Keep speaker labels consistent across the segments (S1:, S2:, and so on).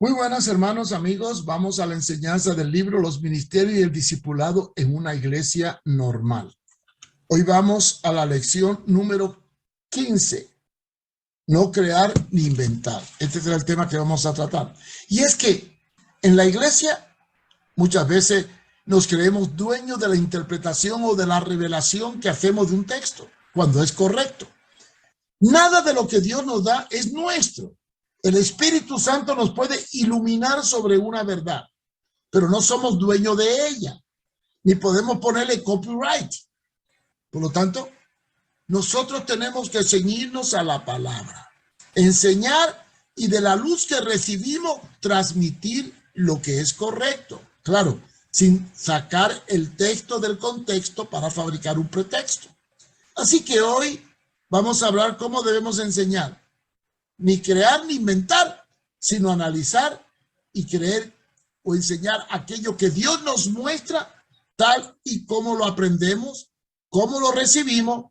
S1: Muy buenas, hermanos, amigos. Vamos a la enseñanza del libro Los Ministerios y el Discipulado en una Iglesia Normal. Hoy vamos a la lección número 15. No crear ni inventar. Este será el tema que vamos a tratar. Y es que en la iglesia muchas veces nos creemos dueños de la interpretación o de la revelación que hacemos de un texto, cuando es correcto. Nada de lo que Dios nos da es nuestro. El Espíritu Santo nos puede iluminar sobre una verdad, pero no somos dueños de ella, ni podemos ponerle copyright. Por lo tanto, nosotros tenemos que ceñirnos a la palabra, enseñar y de la luz que recibimos, transmitir lo que es correcto. Claro, sin sacar el texto del contexto para fabricar un pretexto. Así que hoy vamos a hablar cómo debemos enseñar. Ni crear ni inventar, sino analizar y creer o enseñar aquello que Dios nos muestra tal y como lo aprendemos, cómo lo recibimos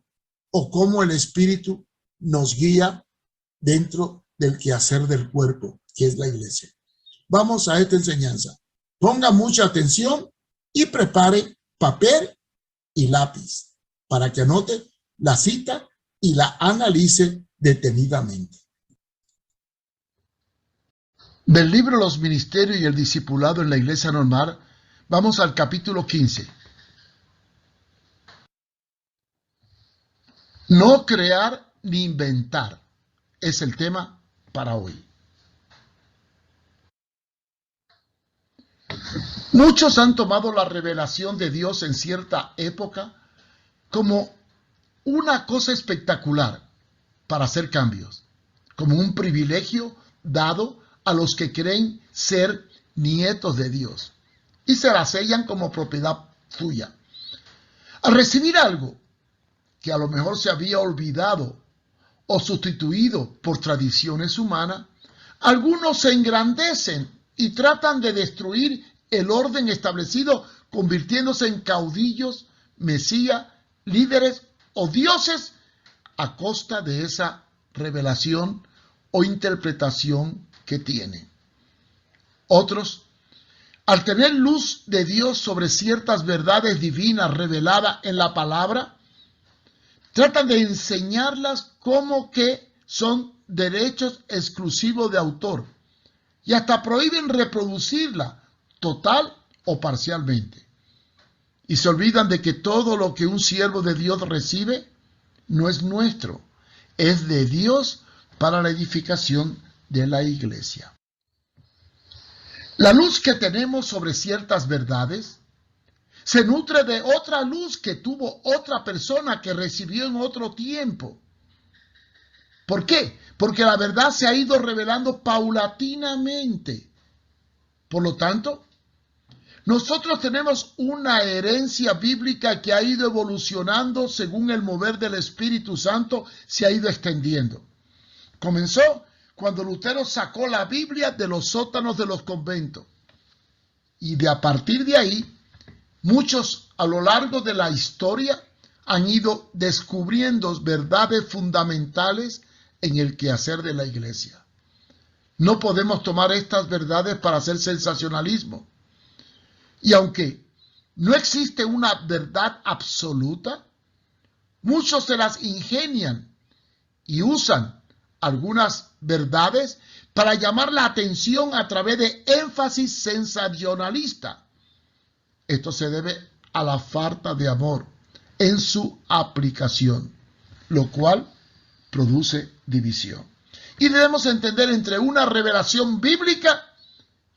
S1: o cómo el Espíritu nos guía dentro del quehacer del cuerpo, que es la iglesia. Vamos a esta enseñanza. Ponga mucha atención y prepare papel y lápiz para que anote la cita y la analice detenidamente. Del libro Los Ministerios y el Discipulado en la Iglesia Normal, vamos al capítulo 15. No crear ni inventar es el tema para hoy. Muchos han tomado la revelación de Dios en cierta época como una cosa espectacular para hacer cambios, como un privilegio dado a los que creen ser nietos de Dios y se la sellan como propiedad suya. Al recibir algo que a lo mejor se había olvidado o sustituido por tradiciones humanas, algunos se engrandecen y tratan de destruir el orden establecido, convirtiéndose en caudillos, mesías, líderes o dioses a costa de esa revelación o interpretación que tienen. Otros, al tener luz de Dios sobre ciertas verdades divinas reveladas en la palabra, tratan de enseñarlas como que son derechos exclusivos de autor y hasta prohíben reproducirla total o parcialmente. Y se olvidan de que todo lo que un siervo de Dios recibe no es nuestro, es de Dios para la edificación de la iglesia. La luz que tenemos sobre ciertas verdades se nutre de otra luz que tuvo otra persona que recibió en otro tiempo. ¿Por qué? Porque la verdad se ha ido revelando paulatinamente. Por lo tanto, nosotros tenemos una herencia bíblica que ha ido evolucionando según el mover del Espíritu Santo, se ha ido extendiendo. Comenzó cuando Lutero sacó la Biblia de los sótanos de los conventos. Y a partir de ahí, muchos a lo largo de la historia han ido descubriendo verdades fundamentales en el quehacer de la iglesia. No podemos tomar estas verdades para hacer sensacionalismo. Y aunque no existe una verdad absoluta, muchos se las ingenian y usan algunas verdades para llamar la atención a través de énfasis sensacionalista. Esto se debe a la falta de amor en su aplicación, lo cual produce división. Y debemos entender entre una revelación bíblica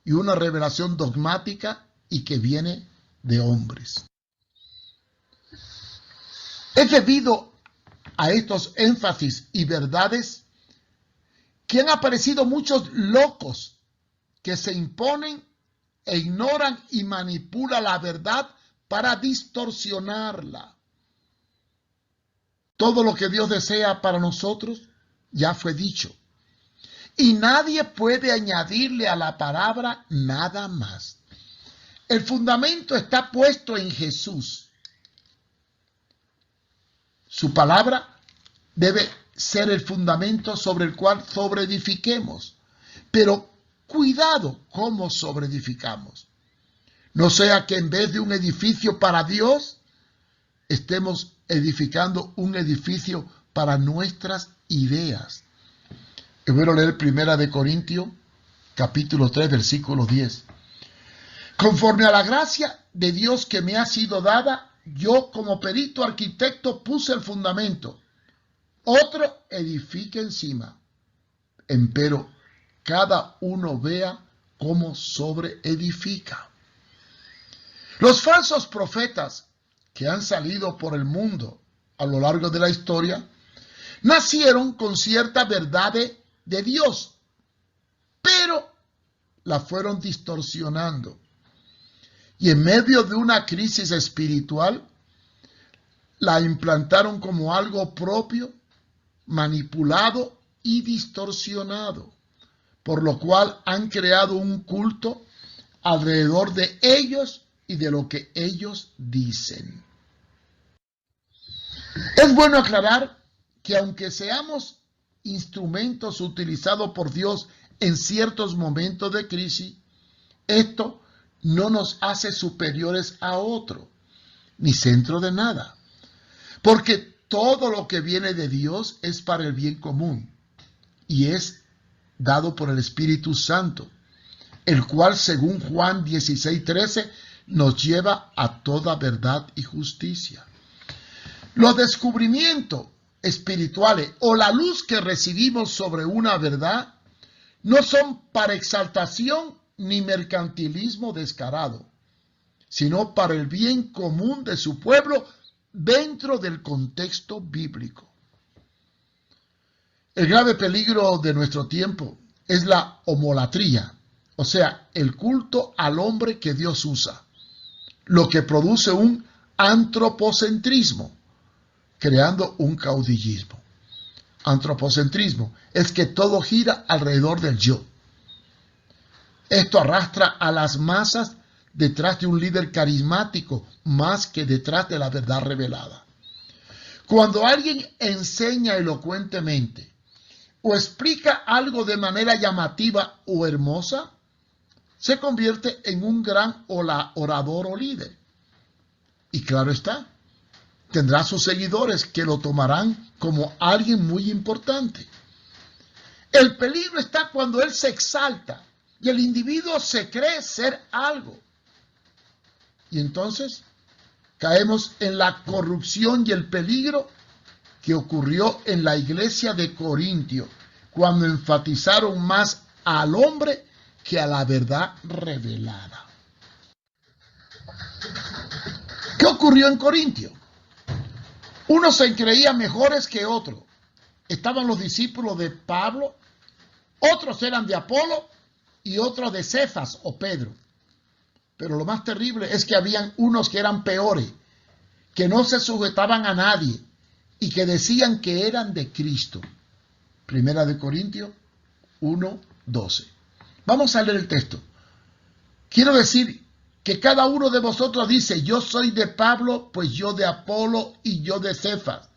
S1: y una revelación dogmática y que viene de hombres. Es debido a estos énfasis y verdades que han aparecido muchos locos que se imponen e ignoran y manipulan la verdad para distorsionarla. Todo lo que Dios desea para nosotros ya fue dicho. Y nadie puede añadirle a la palabra nada más. El fundamento está puesto en Jesús. Su palabra debe ser el fundamento sobre el cual sobreedifiquemos. Pero cuidado cómo sobreedificamos. No sea que en vez de un edificio para Dios, estemos edificando un edificio para nuestras ideas. Yo quiero leer 1 Corintios, capítulo 3, versículo 10. Conforme a la gracia de Dios que me ha sido dada, yo como perito arquitecto puse el fundamento. Otro edifica encima. Empero cada uno vea cómo sobreedifica. Los falsos profetas que han salido por el mundo a lo largo de la historia nacieron con cierta verdad de Dios, pero la fueron distorsionando. Y en medio de una crisis espiritual, la implantaron como algo propio, manipulado y distorsionado, por lo cual han creado un culto alrededor de ellos y de lo que ellos dicen. Es bueno aclarar que aunque seamos instrumentos utilizados por Dios en ciertos momentos de crisis, esto no nos hace superiores a otro, ni centro de nada, porque todo lo que viene de Dios es para el bien común y es dado por el Espíritu Santo, el cual, según Juan 16:13, nos lleva a toda verdad y justicia. Los descubrimientos espirituales o la luz que recibimos sobre una verdad no son para exaltación ni mercantilismo descarado, sino para el bien común de su pueblo dentro del contexto bíblico. El grave peligro de nuestro tiempo es la homolatría, o sea, el culto al hombre que Dios usa, lo que produce un antropocentrismo, creando un caudillismo. Antropocentrismo es que todo gira alrededor del yo. Esto arrastra a las masas detrás de un líder carismático más que detrás de la verdad revelada. Cuando alguien enseña elocuentemente o explica algo de manera llamativa o hermosa, se convierte en un gran orador o líder. Y claro está, tendrá sus seguidores que lo tomarán como alguien muy importante. El peligro está cuando él se exalta y el individuo se cree ser algo. Y entonces caemos en la corrupción y el peligro que ocurrió en la iglesia de Corintio, cuando enfatizaron más al hombre que a la verdad revelada. ¿Qué ocurrió en Corintio? Unos se creían mejores que otros. Estaban los discípulos de Pablo, otros eran de Apolo y otros de Cefas o Pedro. Pero lo más terrible es que habían unos que eran peores, que no se sujetaban a nadie y que decían que eran de Cristo. Primera de Corintios 1:12. Vamos a leer el texto. Quiero decir que cada uno de vosotros dice: yo soy de Pablo, pues yo de Apolo, y yo de Cefas,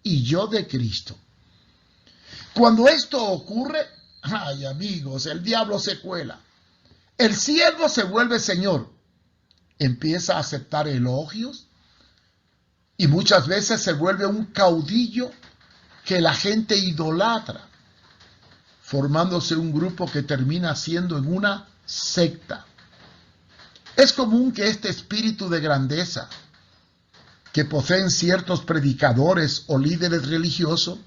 S1: y yo de Cristo. Cuando esto ocurre, ay amigos, el diablo se cuela. El siervo se vuelve señor, empieza a aceptar elogios y muchas veces se vuelve un caudillo que la gente idolatra, formándose un grupo que termina siendo en una secta. Es común que este espíritu de grandeza que poseen ciertos predicadores o líderes religiosos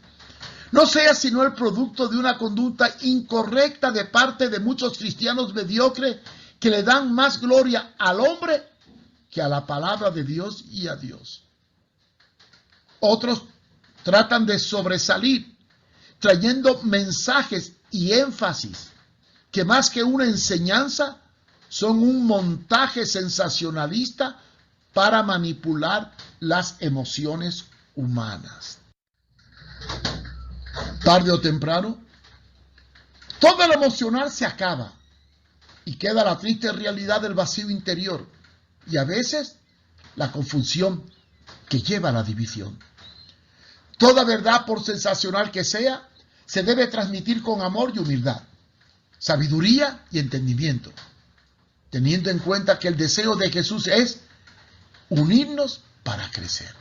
S1: no sea sino el producto de una conducta incorrecta de parte de muchos cristianos mediocres que le dan más gloria al hombre que a la palabra de Dios y a Dios. Otros tratan de sobresalir, trayendo mensajes y énfasis que más que una enseñanza son un montaje sensacionalista para manipular las emociones humanas. Tarde o temprano, todo lo emocional se acaba y queda la triste realidad del vacío interior y a veces la confusión que lleva a la división. Toda verdad, por sensacional que sea, se debe transmitir con amor y humildad. sabiduría y entendimiento, teniendo en cuenta que el deseo de Jesús es unirnos para crecer.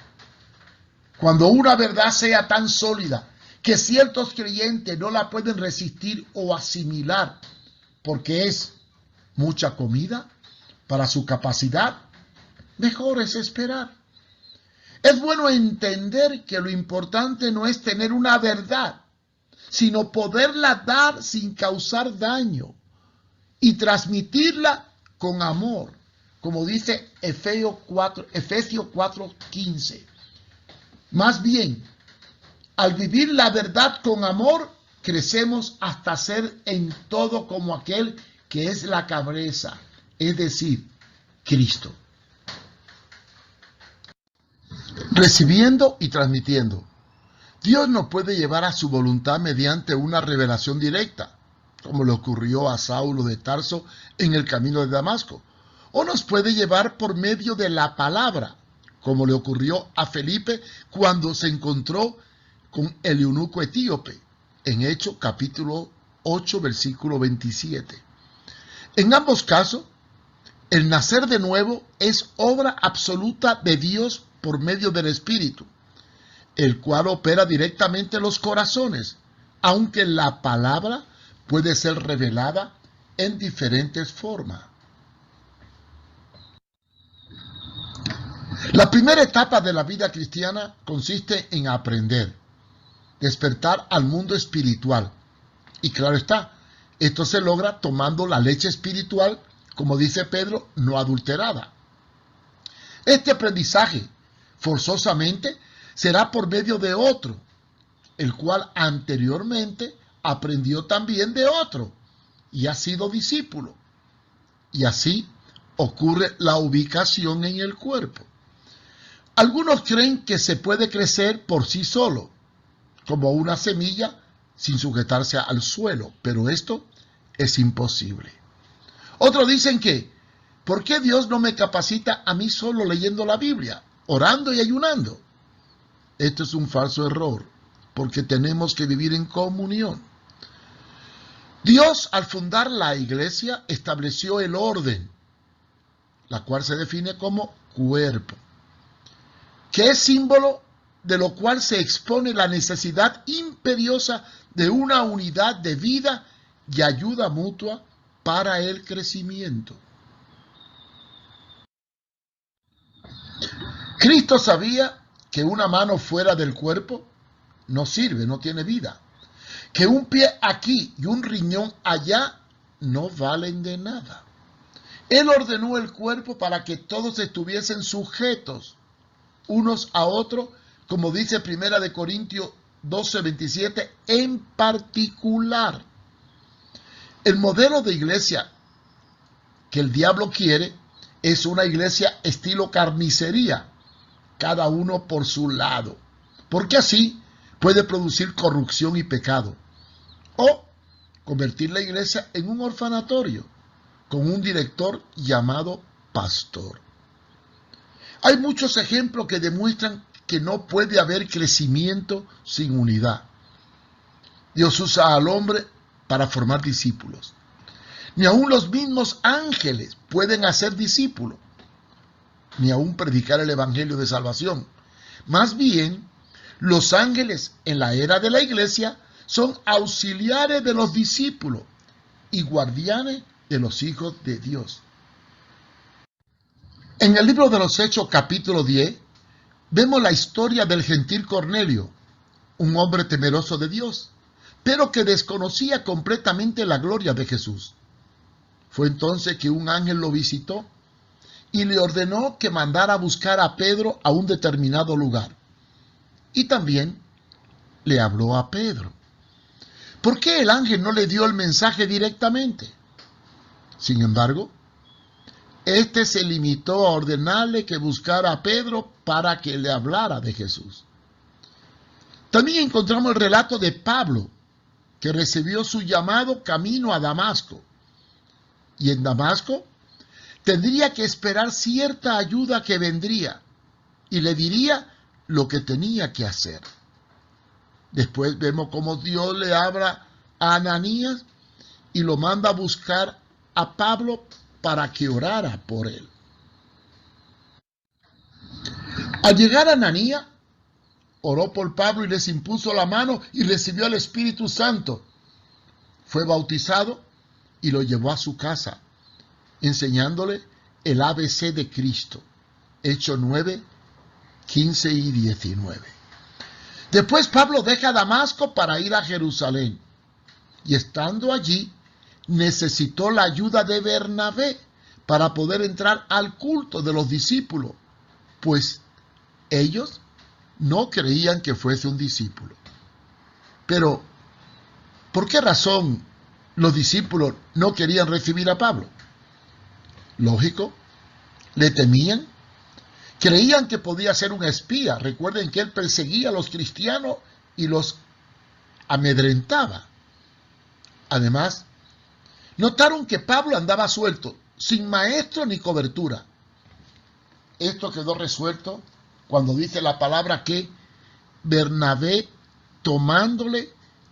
S1: Cuando una verdad sea tan sólida que ciertos creyentes no la pueden resistir o asimilar porque es mucha comida para su capacidad, mejor es esperar. Es bueno entender que lo importante no es tener una verdad, sino poderla dar sin causar daño y transmitirla con amor, como dice Efesios 4:15. Más bien, al vivir la verdad con amor, crecemos hasta ser en todo como aquel que es la cabeza, es decir, Cristo. Recibiendo y transmitiendo. Dios nos puede llevar a su voluntad mediante una revelación directa, como le ocurrió a Saulo de Tarso en el camino de Damasco, o nos puede llevar por medio de la palabra, como le ocurrió a Felipe cuando se encontró con el eunuco etíope, en Hechos capítulo 8, versículo 27. En ambos casos, el nacer de nuevo es obra absoluta de Dios por medio del Espíritu, el cual opera directamente en los corazones, aunque la palabra puede ser revelada en diferentes formas. La primera etapa de la vida cristiana consiste en aprender, despertar al mundo espiritual. Y claro está, esto se logra tomando la leche espiritual, como dice Pedro, no adulterada. Este aprendizaje, forzosamente, será por medio de otro, el cual anteriormente aprendió también de otro y ha sido discípulo. Y así ocurre la ubicación en el cuerpo. Algunos creen que se puede crecer por sí solo, como una semilla sin sujetarse al suelo, pero esto es imposible. Otros dicen que, ¿por qué Dios no me capacita a mí solo leyendo la Biblia, orando y ayunando? Esto es un falso error, porque tenemos que vivir en comunión. Dios, al fundar la iglesia, estableció el orden, la cual se define como cuerpo, que es símbolo de lo cual se expone la necesidad imperiosa de una unidad de vida y ayuda mutua para el crecimiento. Cristo sabía que una mano fuera del cuerpo no sirve, no tiene vida. Que un pie aquí y un riñón allá no valen de nada. Él ordenó el cuerpo para que todos estuviesen sujetos unos a otros, como dice 1 Corintios 12:27, en particular. El modelo de iglesia que el diablo quiere es una iglesia estilo carnicería, cada uno por su lado, porque así puede producir corrupción y pecado, o convertir la iglesia en un orfanatorio, con un director llamado pastor. Hay muchos ejemplos que demuestran que no puede haber crecimiento sin unidad. Dios usa al hombre para formar discípulos. Ni aun los mismos ángeles pueden hacer discípulos, ni aun predicar el evangelio de salvación. Más bien, los ángeles en la era de la iglesia son auxiliares de los discípulos y guardianes de los hijos de Dios. En el libro de los Hechos, capítulo 10, vemos la historia del gentil Cornelio, un hombre temeroso de Dios, pero que desconocía completamente la gloria de Jesús. Fue entonces que un ángel lo visitó y le ordenó que mandara a buscar a Pedro a un determinado lugar. Y también le habló a Pedro. ¿Por qué el ángel no le dio el mensaje directamente? Sin embargo, este se limitó a ordenarle que buscara a Pedro para que le hablara de Jesús. También encontramos el relato de Pablo, que recibió su llamado camino a Damasco. Y en Damasco tendría que esperar cierta ayuda que vendría y le diría lo que tenía que hacer. Después vemos cómo Dios le habla a Ananías y lo manda a buscar a Pablo para que orara por él. Al llegar a Ananías, oró por Pablo y les impuso la mano y recibió el Espíritu Santo. Fue bautizado y lo llevó a su casa, enseñándole el ABC de Cristo. Hechos 9, 15 y 19. Después Pablo deja Damasco para ir a Jerusalén. Y estando allí, necesitó la ayuda de Bernabé para poder entrar al culto de los discípulos, pues ellos no creían que fuese un discípulo. Pero, ¿por qué razón los discípulos no querían recibir a Pablo? Lógico, le temían. Creían que podía ser un espía. Recuerden que él perseguía a los cristianos y los amedrentaba. Además, notaron que Pablo andaba suelto, sin maestro ni cobertura. Esto quedó resuelto cuando dice la palabra que Bernabé, tomándole,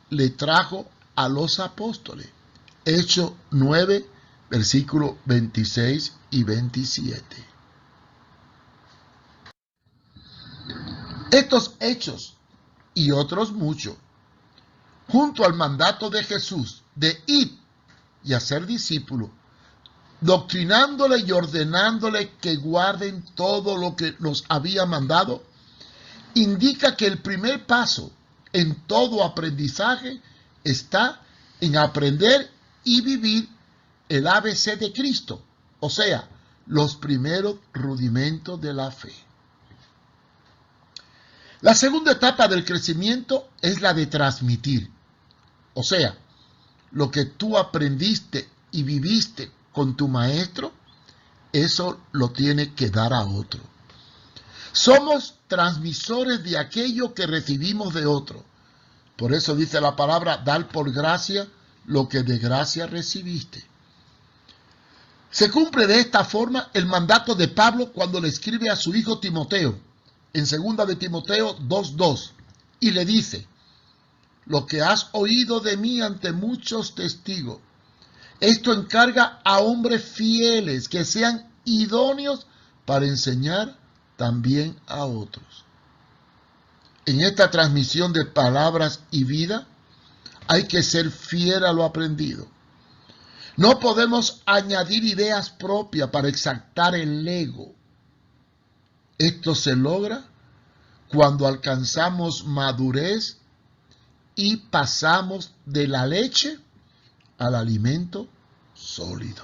S1: le trajo a los apóstoles. Hechos 9, versículos 26 y 27. Estos hechos y otros muchos, junto al mandato de Jesús de ir y hacer discípulos, doctrinándole y ordenándole que guarden todo lo que nos había mandado, indica que el primer paso en todo aprendizaje está en aprender y vivir el ABC de Cristo, o sea, los primeros rudimentos de la fe. La segunda etapa del crecimiento es la de transmitir, o sea, lo que tú aprendiste y viviste con tu maestro, eso lo tiene que dar a otro. Somos transmisores de aquello que recibimos de otro. Por eso dice la palabra, dar por gracia lo que de gracia recibiste. Se cumple de esta forma el mandato de Pablo cuando le escribe a su hijo Timoteo, en 2 de Timoteo 2:2, y le dice, lo que has oído de mí ante muchos testigos, esto encarga a hombres fieles que sean idóneos para enseñar también a otros. En esta transmisión de palabras y vida, hay que ser fiel a lo aprendido. No podemos añadir ideas propias para exaltar el ego. Esto se logra cuando alcanzamos madurez y pasamos de la leche al alimento sólido.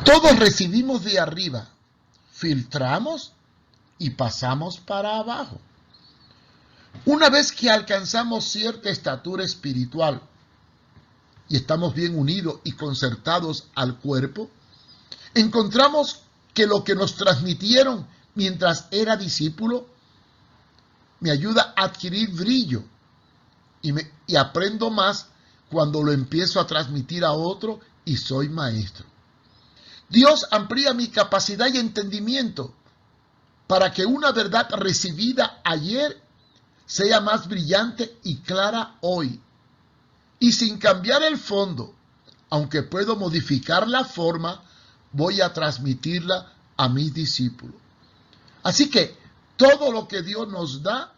S1: Todos recibimos de arriba, filtramos y pasamos para abajo. Una vez que alcanzamos cierta estatura espiritual y estamos bien unidos y concertados al cuerpo, encontramos que lo que nos transmitieron mientras era discípulo me ayuda a adquirir brillo y aprendo más cuando lo empiezo a transmitir a otro y soy maestro. Dios amplía mi capacidad y entendimiento para que una verdad recibida ayer sea más brillante y clara hoy. Y sin cambiar el fondo, aunque puedo modificar la forma, voy a transmitirla a mis discípulos. Así que todo lo que Dios nos da,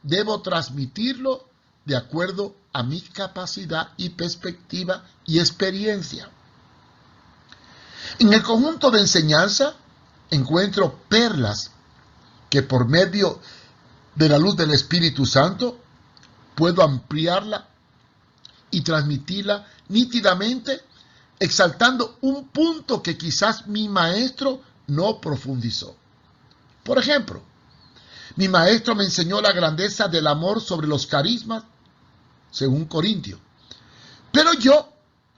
S1: debo transmitirlo de acuerdo a mi capacidad y perspectiva y experiencia. En el conjunto de enseñanza encuentro perlas que por medio de la luz del Espíritu Santo puedo ampliarla y transmitirla nítidamente, exaltando un punto que quizás mi maestro no profundizó. Por ejemplo, mi maestro me enseñó la grandeza del amor sobre los carismas, según Corintios. Pero yo,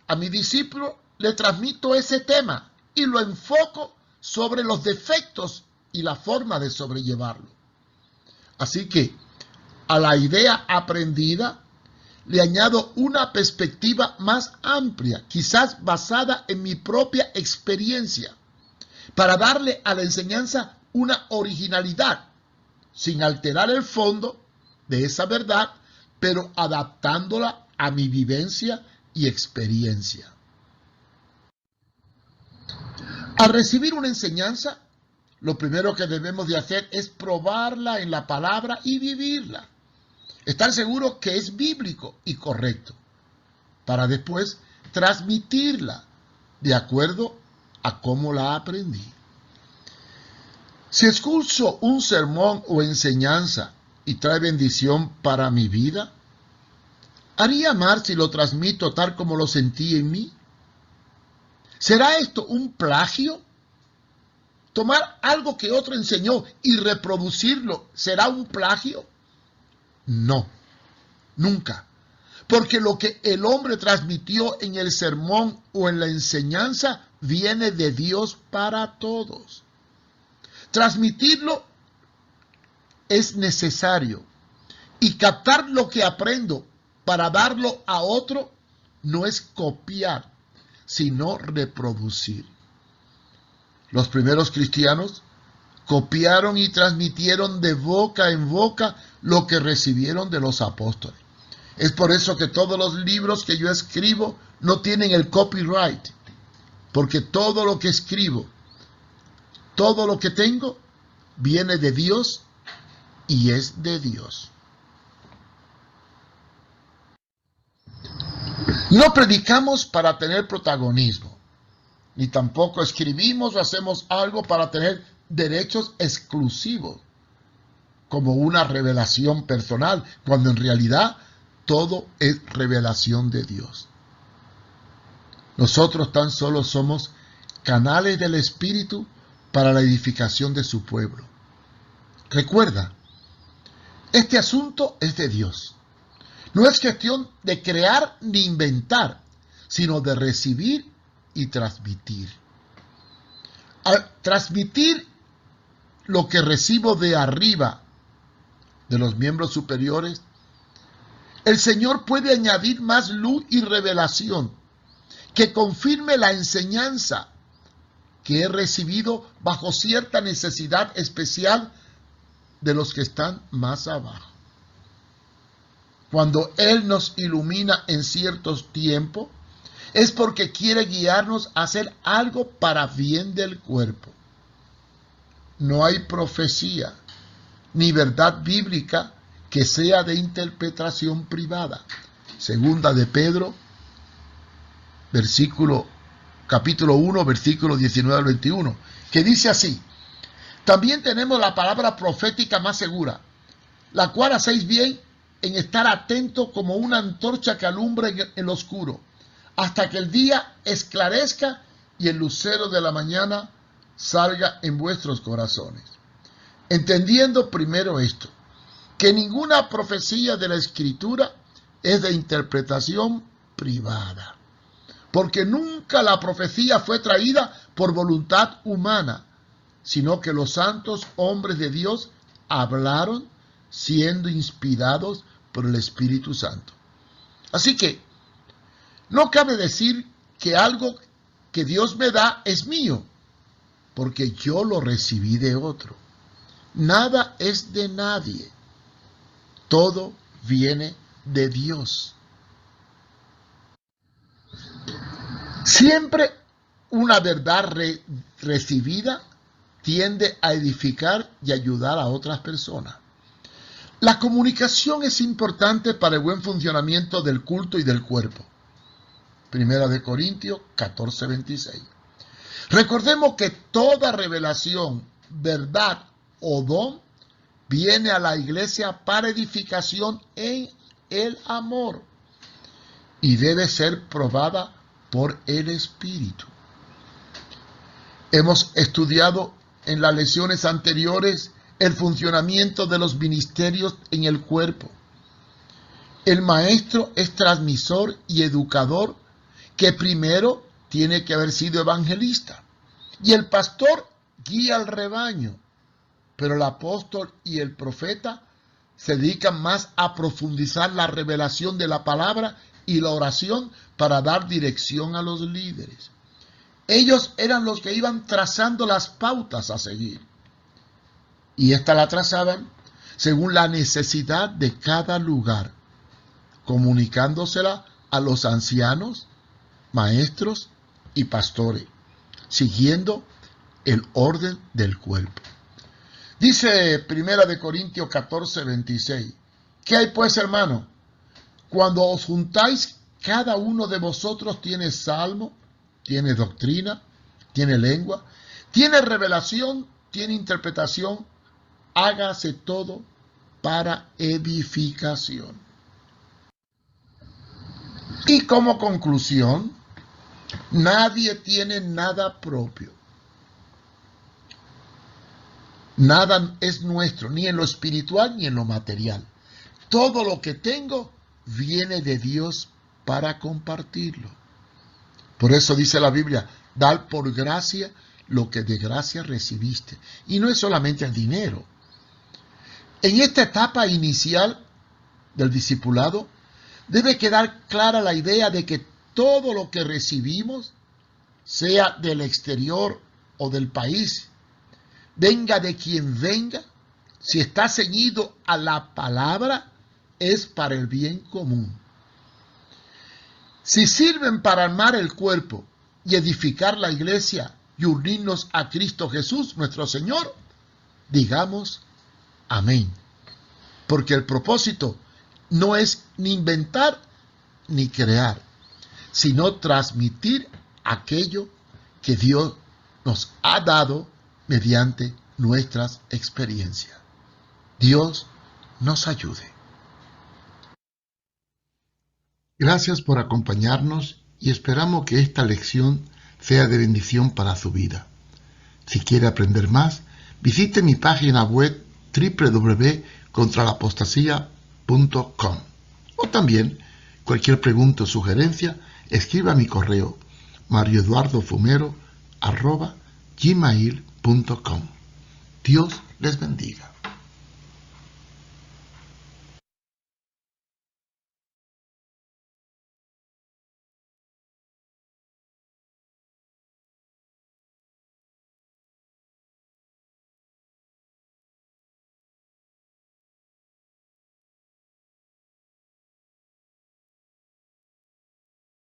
S1: a mi discípulo, le transmito ese tema y lo enfoco sobre los defectos y la forma de sobrellevarlo. Así que, a la idea aprendida, le añado una perspectiva más amplia, quizás basada en mi propia experiencia, para darle a la enseñanza una originalidad, sin alterar el fondo de esa verdad pero adaptándola a mi vivencia y experiencia. Al recibir una enseñanza, lo primero que debemos de hacer es probarla en la palabra y vivirla. Estar seguro que es bíblico y correcto, para después transmitirla de acuerdo a cómo la aprendí. Si escucho un sermón o enseñanza y trae bendición para mi vida, ¿haría mal si lo transmito tal como lo sentí en mí? ¿Será esto un plagio? ¿Tomar algo que otro enseñó y reproducirlo será un plagio? No, nunca. Porque lo que el hombre transmitió en el sermón o en la enseñanza viene de Dios para todos. Transmitirlo es necesario. Y captar lo que aprendo para darlo a otro no es copiar, sino reproducir. Los primeros cristianos copiaron y transmitieron de boca en boca lo que recibieron de los apóstoles. Es por eso que todos los libros que yo escribo no tienen el copyright, porque todo lo que escribo, todo lo que tengo, viene de Dios y es de Dios. No predicamos para tener protagonismo, ni tampoco escribimos o hacemos algo para tener derechos exclusivos, como una revelación personal, cuando en realidad todo es revelación de Dios. Nosotros tan solo somos canales del Espíritu para la edificación de su pueblo. Recuerda, este asunto es de Dios. No es cuestión de crear ni inventar, sino de recibir y transmitir. Al transmitir lo que recibo de arriba, de los miembros superiores, el Señor puede añadir más luz y revelación que confirme la enseñanza que he recibido bajo cierta necesidad especial de los que están más abajo. Cuando Él nos ilumina en ciertos tiempos, es porque quiere guiarnos a hacer algo para bien del cuerpo. No hay profecía ni verdad bíblica que sea de interpretación privada. Segunda de Pedro, capítulo 1, versículo 19 al 21, que dice así: también tenemos la palabra profética más segura, la cual hacéis bien en estar atento como una antorcha que alumbra en el oscuro, hasta que el día esclarezca y el lucero de la mañana salga en vuestros corazones. Entendiendo primero esto, que ninguna profecía de la Escritura es de interpretación privada, porque nunca la profecía fue traída por voluntad humana, sino que los santos hombres de Dios hablaron siendo inspirados por el Espíritu Santo. Así que no cabe decir que algo que Dios me da es mío, porque yo lo recibí de otro. Nada es de nadie. Todo viene de Dios. Siempre una verdad recibida tiende a edificar y ayudar a otras personas. La comunicación es importante para el buen funcionamiento del culto y del cuerpo. Primera de Corintios 14:26. Recordemos que toda revelación, verdad o don viene a la iglesia para edificación en el amor y debe ser probada por el Espíritu. Hemos estudiado en las lecciones anteriores el funcionamiento de los ministerios en el cuerpo. El maestro es transmisor y educador que primero tiene que haber sido evangelista. Y el pastor guía al rebaño. Pero el apóstol y el profeta se dedican más a profundizar la revelación de la palabra y la oración para dar dirección a los líderes. Ellos eran los que iban trazando las pautas a seguir. Y esta la trazaban según la necesidad de cada lugar, comunicándosela a los ancianos, maestros y pastores, siguiendo el orden del cuerpo. Dice 1 Corintios 14, 26. ¿Qué hay pues, hermano? Cuando os juntáis, cada uno de vosotros tiene salmo, tiene doctrina, tiene lengua, tiene revelación, tiene interpretación. Hágase todo para edificación. Y como conclusión, nadie tiene nada propio. Nada es nuestro, ni en lo espiritual ni en lo material. Todo lo que tengo viene de Dios para compartirlo. Por eso dice la Biblia, dar por gracia lo que de gracia recibiste. Y no es solamente el dinero. En esta etapa inicial del discipulado, debe quedar clara la idea de que todo lo que recibimos, sea del exterior o del país, venga de quien venga, si está ceñido a la palabra, es para el bien común. Si sirven para armar el cuerpo y edificar la iglesia y unirnos a Cristo Jesús, nuestro Señor, digamos amén. Porque el propósito no es ni inventar ni crear, sino transmitir aquello que Dios nos ha dado mediante nuestras experiencias. Dios nos ayude. Gracias por acompañarnos y esperamos que esta lección sea de bendición para su vida. Si quiere aprender más, visite mi página web www.contralapostasía.com o también cualquier pregunta o sugerencia, escriba a mi correo marioeduardofumero@gmail.com. Dios les bendiga.